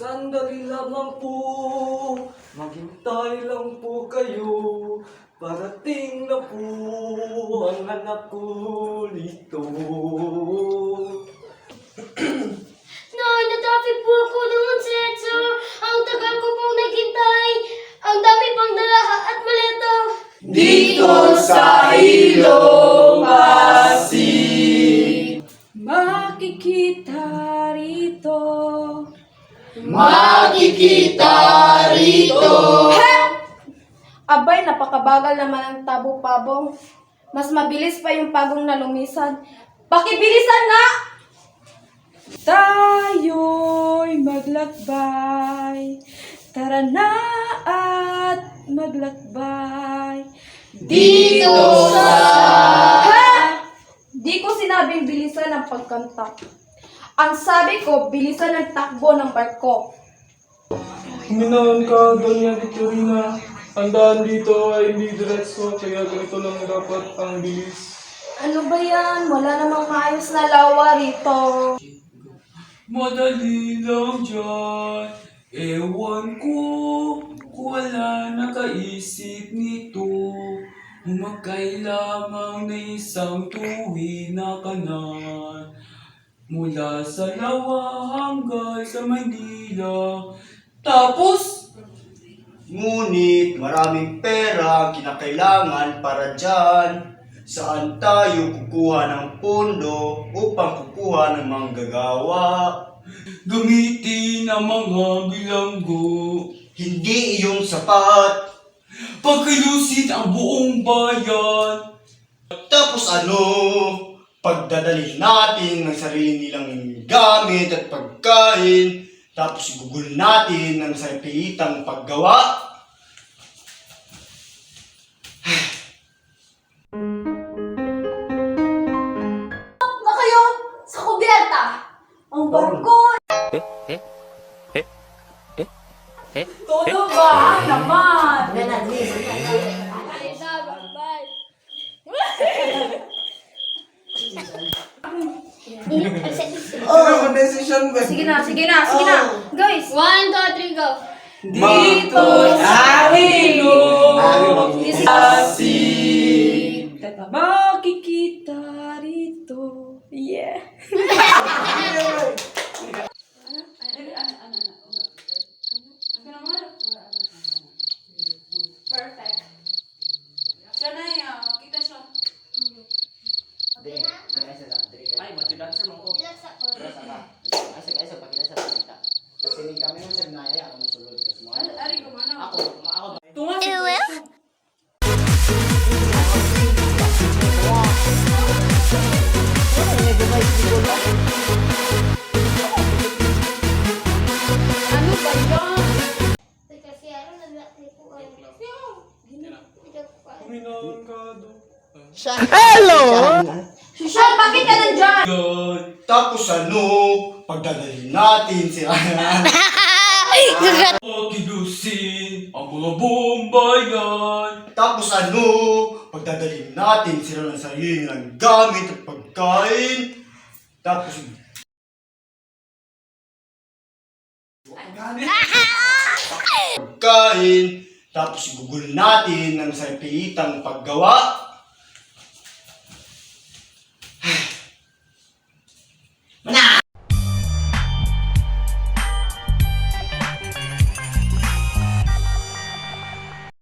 Sandali lamang po, maghintay lang po kayo. Parating na po ang anak ko dito. Na-traffic po ako naman, sir. Ang tagal ko pong naghintay. Ang dami pang dala at maleta. Dito sa ilong Pasig, Makikita rito. makikita rito. Abay, napakabagal naman ang tabo-pabong. Mas mabilis pa yung pagong na lumisan. Pakibilisan nga! Tayo'y maglakbay. Tara na at maglakbay. Dito sa... Ha? Di ko sinabing bilisan ang pagkanta. Ang sabi ko, bilisan ang takbo ng barko. Huminahon ka, Doña Victorina. Ang daan dito ay hindi diretso, kaya ganito lang dapat ang bilis. Ano ba yan? Wala namang maayos na lawa rito. Madali lang dyan. Ewan ko, wala nakaisip nito. Humakay lamang na isang tuwi na kanan. Mula sa Lawa hanggang sa Manila. Tapos, Ngunit maraming pera ang kinakailangan para dyan. Saan tayo kukuha ng pondo upang kukuha ng manggagawa? gamitin ang mga bilanggo. Hindi iyong sapat. Pagkilusin ang buong bayan. Tapos ano? Pagdadalhin natin ng sarili nilang gamit at pagkain. Tapos gugol natin ng sapiitang paggawa. Na kayo sa kubierta. Ang barko. Todo ba? Naman. Ano decision ba? Sige na. Guys. 1, 2, 3, go. Dito sa ilong Pasig. Makikita rito. Yeah. Perfect. Siya na yan. Kita siya. Ay, matilansa mo ko. Relax ako. Ay, sa pakita sa pakita. Kasi hindi kami ng sagnaya, ako masulod. Kasi mo. Ari ko man. Ako. Tunga si Ano ba yan? Teka, si Aaron nag-trip ko. Huminahon ka, Doña. Sean, bakit ka nandyan? Tapos ano? Pagdadalhin natin sila. Pagkilusin ang mga buong bayan. Tapos ano? Pagdadalhin natin sila ng sarili nilang gamit at pagkain. Tapos pagkain. Tapos gugol natin ng sapiitang paggawa.